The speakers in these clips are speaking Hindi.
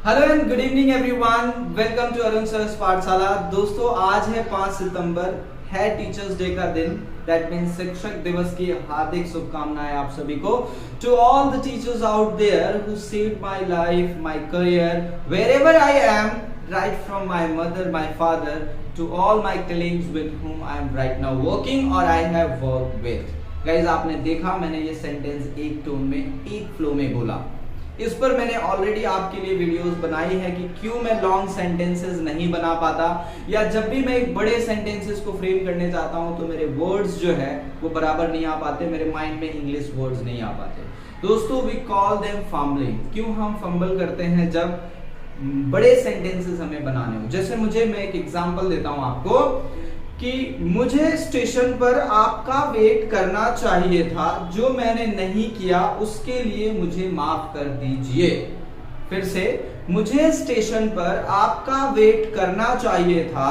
Hello and good evening everyone, welcome to Arun sir's Pathshala. दोस्तों आज है 5 सितंबर, है टीचर्स डे का दिन। दैट मीन्स शिक्षक दिवस की हार्दिक शुभकामनाएं आप सभी को। To all the teachers out there who saved my life, my career, wherever I am, right from my mother, my father, to all my colleagues with whom I am right now working or I have worked with। Guys आपने देखा मैंने ये सेंटेंस एक टोन में, एक फ्लो में बोला। इस पर मैंने ऑलरेडी आपके लिए वीडियोस बनाई है कि क्यों मैं लॉन्ग सेंटेंसेस नहीं बना पाता, या जब भी मैं एक बड़े सेंटेंसेस को फ्रेम करने चाहता हूं तो मेरे वर्ड्स जो है वो बराबर नहीं आ पाते, मेरे माइंड में इंग्लिश वर्ड्स नहीं आ पाते। दोस्तों वी कॉल देम फंबलिंग। क्यों हम फंबल करते हैं जब बड़े सेंटेंसेस हमें बनाने हो। जैसे मैं एक एग्जांपल देता हूं आपको कि मुझे स्टेशन पर आपका वेट करना चाहिए था, जो मैंने नहीं किया उसके लिए मुझे माफ कर दीजिए। फिर से, मुझे स्टेशन पर आपका वेट करना चाहिए था,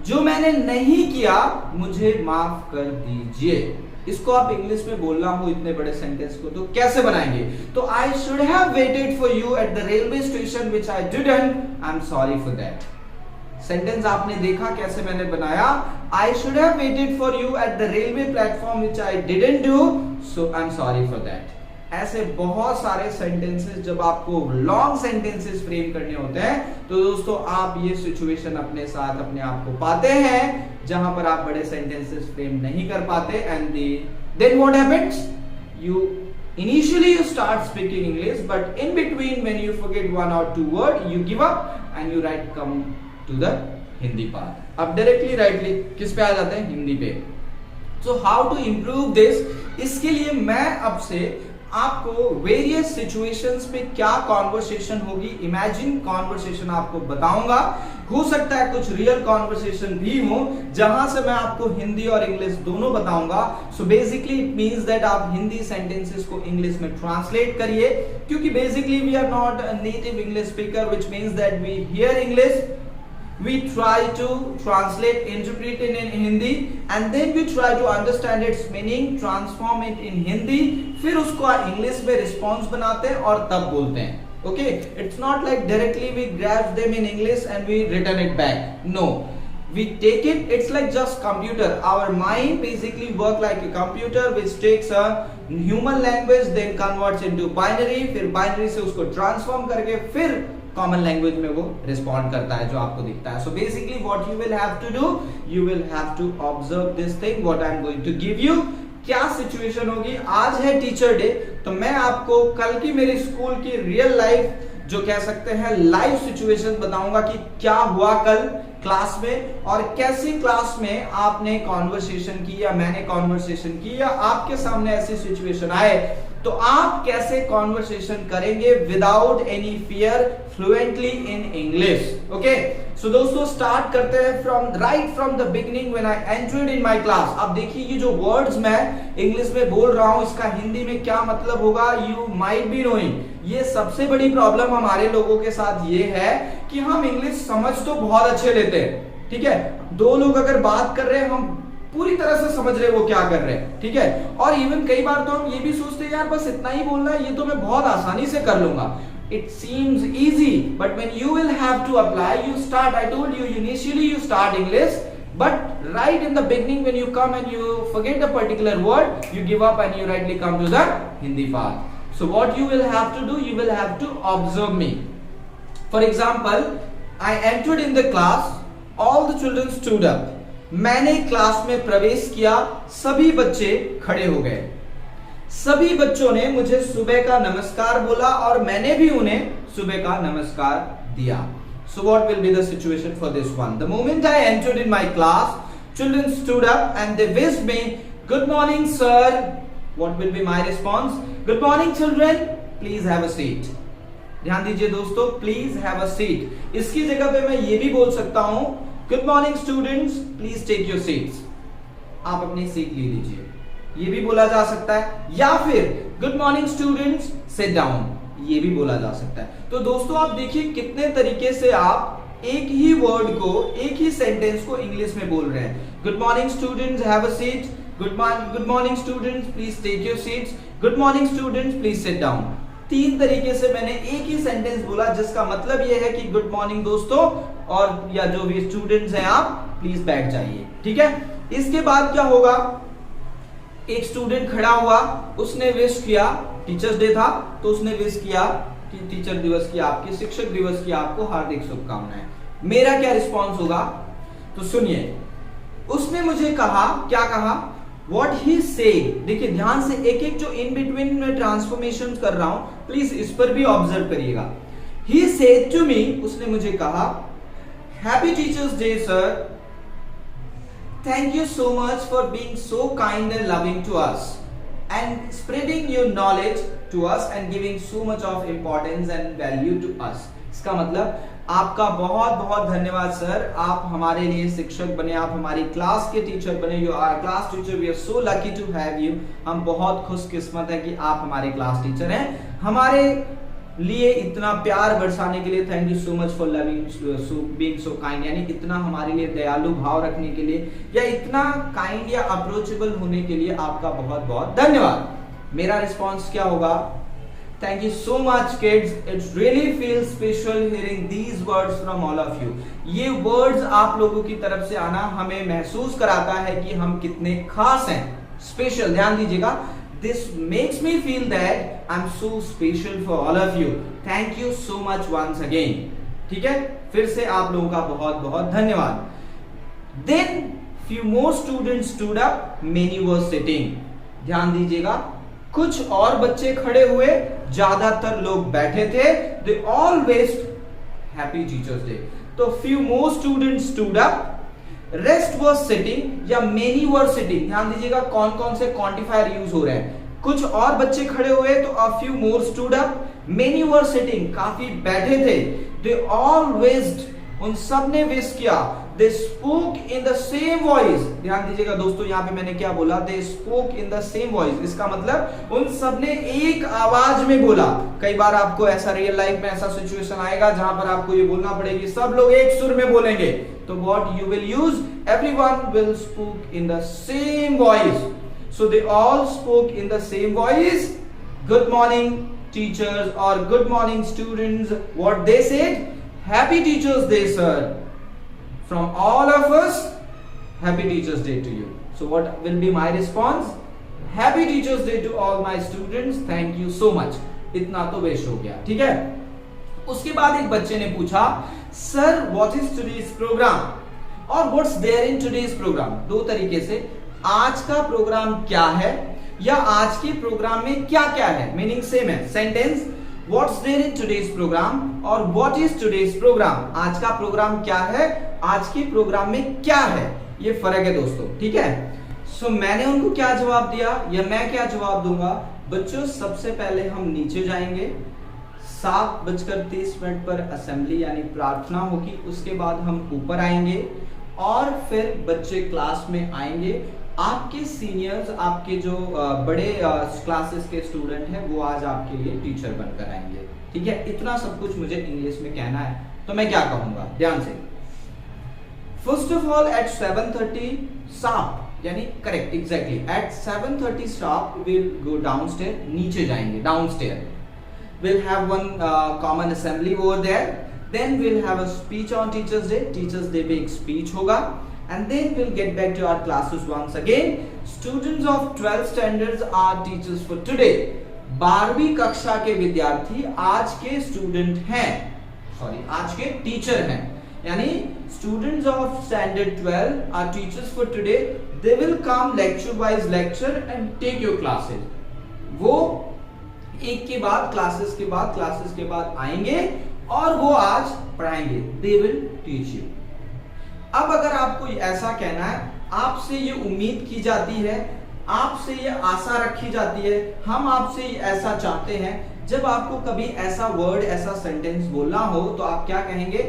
जो मैंने नहीं किया मुझे माफ कर दीजिए। इसको आप इंग्लिश में बोलना हो इतने बड़े सेंटेंस को तो कैसे बनाएंगे? तो I should have waited for you at the railway station which I didn't, I am sorry for that. Sentence आपने देखा कैसे मैंने बनाया। I should have waited for you at the railway platform which I didn't do, so I am sorry for that. ऐसे बहुत सारे सेंटेंसेस जब आपको लॉन्ग सेंटेंसेस फ्रेम करने होते हैं तो दोस्तों आप ये सिचुएशन अपने साथ अपने आप को पाते हैं जहां पर आप बड़े सेंटेंसेस फ्रेम नहीं कर पाते। And then what happens? you initially you start speaking English, but in between when you forget one or two word you give up and you right come to the Hindi part. अब डायरेक्टली राइटली किस पे आ जाते हैं? हिंदी पे। So how to improve this? इसके लिए मैं अब से आपको वेरियस सिचुएशंस पे क्या कॉन्वर्सेशन होगी, इमेजिन कॉन्वर्सेशन आपको बताऊंगा। हो सकता है कुछ रियल कॉन्वर्सेशन भी हो जहां से मैं आपको हिंदी और इंग्लिश दोनों बताऊंगा। So basically it means that आप हिंदी सेंटेंसेस को इंग्लिश में ट्रांसलेट करिए, क्योंकि basically we are not a native English speaker, which means that we hear English, we try to translate, interpret it in Hindi and then we try to understand its meaning, transform it in Hindi, फिर उसको इंग्लिश में रिस्पॉन्स बनाते हैं और तब बोलते हैं। Okay, it's not like directly we grab them in English and we return it back. No, we take it, it's like just computer. Our mind basically work like a computer which takes a human language then converts into binary, फिर binary से उसको ट्रांसफॉर्म करके फिर कॉमन लैंग्वेज में वो रिस्पॉन्ड करता है जो आपको दिखता है। So basically what you will have to do, you will have to observe this thing what I am going to give you. क्या सिचुएशन होगी? आज है टीचर डे, तो मैं आपको कल की मेरी स्कूल की रियल लाइफ जो कह सकते हैं लाइव सिचुएशन बताऊंगा कि क्या हुआ कल क्लास में और कैसी क्लास में आपने कॉन्वर्सेशन की या मैंने कॉन्वर्सेशन की या आपके सामने ऐसी सिचुएशन आए तो आप कैसे कॉन्वर्सेशन करेंगे without any fear, fluently in English. Okay, so दोस्तों स्टार्ट करते हैं from the beginning when I entered in my class. अब देखिए ये जो वर्ड्स मैं इंग्लिश में बोल रहा हूं इसका हिंदी में क्या मतलब होगा, यू माइट बी नोइंग। ये सबसे बड़ी प्रॉब्लम हमारे लोगों के साथ ये है कि हम इंग्लिश समझ तो बहुत अच्छे लेते हैं, ठीक है, दो लोग अगर बात कर रहे हैं हम पूरी तरह से समझ रहे वो क्या कर रहे हैं, ठीक है, और इवन कई बार तो हम ये भी सोचते हैं यार बस इतना ही बोलना है, ये तो मैं बहुत आसानी से कर लूंगा। It seems easy, but when you will have to apply, you start. I told you initially you start English, but right in the beginning when you come and you forget the particular word, you give up and you rightly come to the Hindi part. So what you will have to do, you will have to observe me. For example, I entered in the class, all the children stood up. मैंने क्लास में प्रवेश किया, सभी बच्चे खड़े हो गए। सभी बच्चों ने मुझे सुबह का नमस्कार बोला और मैंने भी उन्हें सुबह का नमस्कार दिया। So what will be the situation for this one? The moment I entered in my class, children stood up and they wished me, "Good morning, sir." What will be my response? "Good morning, children. Please have a seat." ध्यान दीजिए दोस्तों, please have a seat। इसकी जगह पे मैं ये भी बोल सकता हूं, "Good morning, students. Please take your seats." आप अपनी सीट ले लीजिए, ये भी बोला जा सकता है, या फिर "Good morning, students. Sit down." ये भी बोला जा सकता है। तो दोस्तों आप देखिए कितने तरीके से आप एक ही वर्ड को, एक ही सेंटेंस को इंग्लिश में बोल रहे हैं। "Good morning, students. Have a seat." Good morning, students. Please take your seats. Good morning, students. Please sit down. तीन तरीके से मैंने एक ही सेंटेंस बोला, जिसका मतलब यह है कि गुड मॉर्निंग दोस्तों, और या जो भी स्टूडेंट्स हैं आप प्लीज बैठ जाइए, ठीक है। इसके बाद क्या होगा, एक स्टूडेंट खड़ा हुआ, उसने विश किया, टीचर्स डे था तो उसने विश किया कि टीचर दिवस की आपकी, शिक्षक दिवस की आपको हार्दिक शुभकामनाएं। मेरा क्या रिस्पॉन्स होगा, तो सुनिए, उसने मुझे कहा, क्या कहा, What he said, देखिए ध्यान से एक एक जो इन बिटवीन में ट्रांसफॉर्मेशन कर रहा हूं, प्लीज इस पर भी ऑब्जर्व करिएगा। He said to me, उसने मुझे कहा, Happy Teachers Day sir, thank you so much for being so kind and loving to us and spreading your knowledge to us and giving so much of importance and value to us। इसका मतलब आपका बहुत बहुत धन्यवाद सर, आप हमारे लिए शिक्षक बने, आप हमारी क्लास के टीचर बने, you are class teacher, we are so lucky to have you. हम बहुत खुशकिस्मत हैं कि आप हमारे क्लास टीचर हैं, हमारे लिए इतना प्यार बरसाने के लिए thank you so much for loving being so kind, यानी इतना हमारे लिए दयालु भाव रखने के लिए या इतना काइंड या अप्रोचेबल होने के लिए आपका बहुत बहुत धन्यवाद। मेरा रिस्पॉन्स क्या होगा, Thank you so much kids, it really feels special hearing these words from all of you। ये words आप लोगों की तरफ से आना हमें महसूस कराता है कि हम कितने खास हैं, स्पेशल, ध्यान दीजिएगा। This makes me feel that I'm so special for all of you, thank you so much once again। ठीक है, फिर से आप लोगों का बहुत बहुत धन्यवाद। Then few more students stood up, many were sitting। ध्यान दीजिएगा, कुछ और बच्चे खड़े हुए, ज्यादातर लोग बैठे थे। They all wished Happy Teachers Day। तो few more students stood up, rest was sitting या many were sitting। ध्यान दीजिएगा कौन कौन से क्वांटिफायर यूज हो रहे हैं। कुछ और बच्चे खड़े हुए तो a few more stood up, many were sitting काफी बैठे थे। They all wished, उन सब ने विश किया। They spoke in the same voice। ध्यान दीजिएगा दोस्तों, यहाँ पे मैंने क्या बोला, They spoke in the same voice। इसका मतलब उन सब ने एक आवाज में बोला। कई बार आपको ऐसा रियल लाइफ में ऐसा सिचुएशन आएगा जहां पर आपको ये बोलना पड़ेगी, सब लोग एक सुर में बोलेंगे, तो what you will use, everyone will speak in the same voice। So they all spoke in the same voice। Good morning teachers or good morning students, what they said, Happy Teachers Day sir, from all of us, Happy Teachers Day to you। So what will be my response, Happy Teachers Day to all my students, thank you so much। इतना तो वेस्ट हो गया, ठीक है। उसके बाद एक बच्चे ने पूछा, sir what is today's program और what's there in today's program। दो तरीके से, आज का प्रोग्राम क्या है या आज के प्रोग्राम में क्या क्या है, मीनिंग सेम है। Sentence What's there in today's program और what is today's program, आज का प्रोग्राम क्या है, आज के प्रोग्राम में क्या है, ये फर्क है दोस्तों, ठीक है। सो मैंने उनको क्या जवाब दिया या मैं क्या जवाब दूंगा, बच्चों सबसे पहले हम नीचे जाएंगे, 7:30 पर असेंबली यानी प्रार्थना होगी, उसके बाद हम ऊपर आएंगे और फिर बच्चे क्लास में आएंगे। आपके सीनियर्स, आपके जो बड़े क्लासेस के स्टूडेंट हैं, वो आज आपके लिए टीचर बनकर आएंगे, ठीक है। इतना सब कुछ मुझे इंग्लिश में कहना है, तो मैं क्या कहूंगा, ध्यान से। First of all at 7:30 sharp, यानी correct, exactly at 7:30 sharp will go downstair, नीचे जाएंगे, downstair will have one common assembly over there, then will have a speech on teachers day, teachers day पे एक स्पीच होगा, and then we'll get back to our classes once again। Students of 12th standards are teachers for today। 12वीं कक्षा के विद्यार्थी आज के स्टूडेंट हैं, सॉरी आज के टीचर हैं, यानी students of standard 12 are teachers for today। They will come lecture wise lecture and take your classes। वो एक के बाद क्लासेस के बाद आएंगे और वो आज पढ़ाएंगे, they will teach you। अब अगर आपको ऐसा कहना है, आपसे ये उम्मीद की जाती है, आपसे ये आशा रखी जाती है, हम आपसे ऐसा चाहते हैं, जब आपको कभी ऐसा वर्ड, ऐसा सेंटेंस बोलना हो तो आप क्या कहेंगे,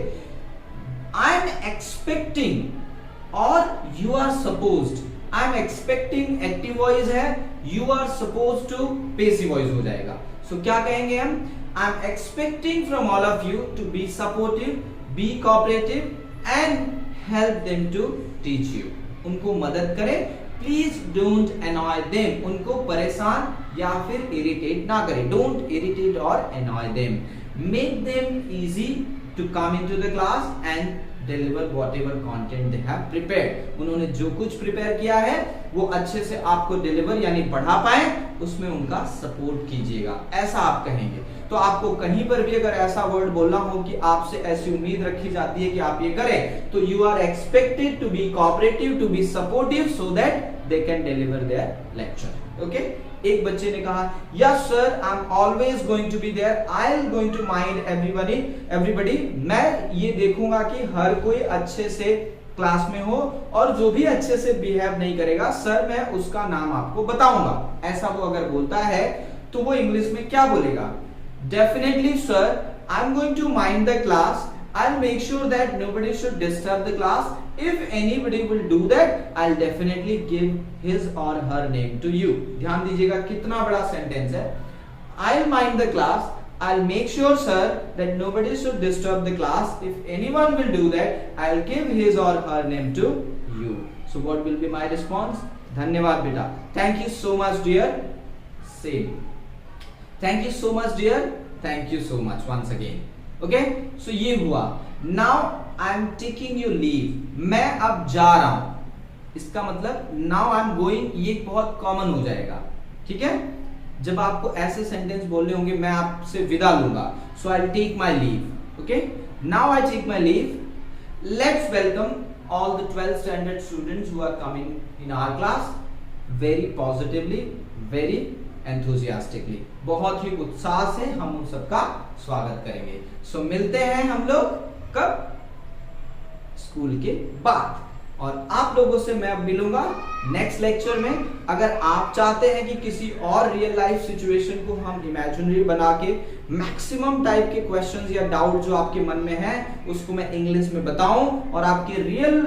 आई एम एक्सपेक्टिंग और you are supposed. I am expecting active voice है, you are suppose to passive voice हो जाएगा। सो क्या कहेंगे हम, I am expecting from all of you to be supportive, be cooperative and help them to teach you। उनको मदद करें प्लीज डोंट अनॉय देम, उनको परेशान या फिर इरिटेट ना करें, डोंट इरिटेट और annoy them, make them easy to come into the class and deliver whatever content they have prepared, उन्होंने जो कुछ प्रिपेयर किया है वो अच्छे से आपको डिलीवर यानी पढ़ा पाए, उसमें उनका सपोर्ट कीजिएगा, ऐसा आप कहेंगे। तो आपको कहीं पर भी अगर ऐसा वर्ड बोलना हो कि आपसे ऐसी उम्मीद रखी जाती है कि आप ये करें, तो you are expected to be cooperative, to be supportive so that they can deliver their lecture. Okay, एक बच्चे ने कहा yes sir I am always going to be there, I am going to mind everybody, मैं ये देखूंगा कि हर कोई अच्छे से क्लास में हो और जो भी अच्छे से बिहेव नहीं करेगा सर मैं उसका नाम आपको बताऊंगा, ऐसा वो अगर बोलता है तो वो इंग्लिश में क्या बोलेगा? Definitely sir, I'm going to mind the class. I'll make sure that nobody should disturb the class. If anybody will do that, I'll definitely give his or her name to you. ध्यान दीजिएगा कितना बड़ा सेंटेंस है। I'll mind the class. I'll make sure sir that nobody should disturb the class. If anyone will do that, I'll give his or her name to you. So what will be my response? धन्यवाद बेटा। Thank you so much dear. Same. Thank you so much dear, thank you so much once again. Okay, so ये हुआ। Now I am taking your leave, मैं अब जा रहा हूं, इसका मतलब now I am going, ये बहुत कॉमन हो जाएगा, ठीक है? जब आपको ऐसे सेंटेंस बोलने होंगे मैं आपसे विदा लूंगा, so I'll take my leave. Okay, now I take my leave. Let's welcome all the 12th standard students who are coming in our class very positively, very enthusiastically, बहुत ही उत्साह से हम उन सबका स्वागत करेंगे। सो मिलते हैं हम लोग कब? स्कूल के बाद, और आप लोगों से मैं अब मिलूंगा नेक्स्ट लेक्चर में। अगर आप चाहते हैं कि किसी और रियल लाइफ सिचुएशन को हम इमेजिनरी बना के मैक्सिमम टाइप के क्वेश्चंस या डाउट जो आपके मन में है उसको मैं इंग्लिश में बताऊं और आपके रियल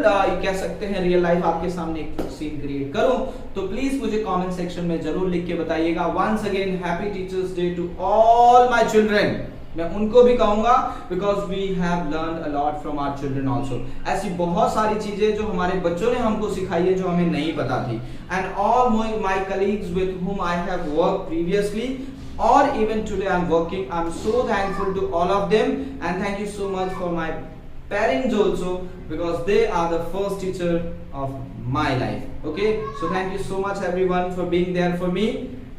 कह सकते हैं रियल लाइफ आपके सामने एक सीन क्रिएट करूं, तो प्लीज मुझे कमेंट सेक्शन में जरूर लिख के बताइएगा। Once again happy teachers day to all my children, मैं उनको भी कहूंगा because we have learn a lot from our children also. ऐसी बहुत सारी चीजें जो हमारे बच्चों ने हमको सिखाई है जो हमें नहीं पता थी, and all my colleagues with whom I have worked previously or even today I'm working, I'm so thankful to all of them, and thank you so much for my parents also because they are the first teacher of my life. Okay, so thank you so much everyone for being there for me.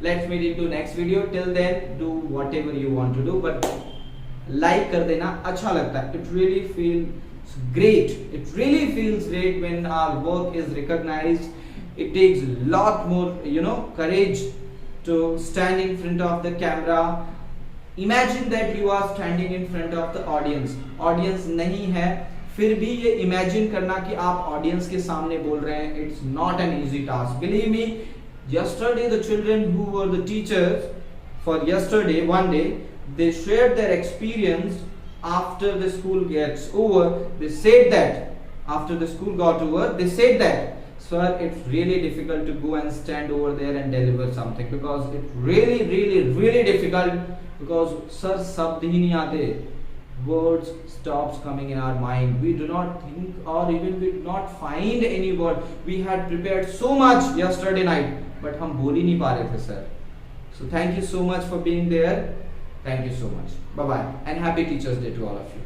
Let's meet into next video. Till then, do whatever you want to do, but like कर देना, अच्छा लगता है। It really feels great. It really feels great when our work is recognized. It takes a lot more, courage to stand in front of the camera. Imagine that you are standing in front of the audience. Audience नहीं है, फिर भी ये imagine करना कि आप audience के सामने बोल रहे हैं. It's not an easy task. Believe me. Yesterday the children who were the teachers for yesterday, one day, they shared their experience after the school gets over. They said that after the school got over, they said that sir, it's really difficult to go and stand over there and deliver something because it's really difficult because sir शब्द ही नहीं आते, words stops coming in our mind, we do not think or even we do not find any word. We had prepared so much yesterday night but हम बोल ही नहीं पा रहे थे sir. So thank you so much for being there. Thank you so much. Bye bye and happy Teachers Day to all of you.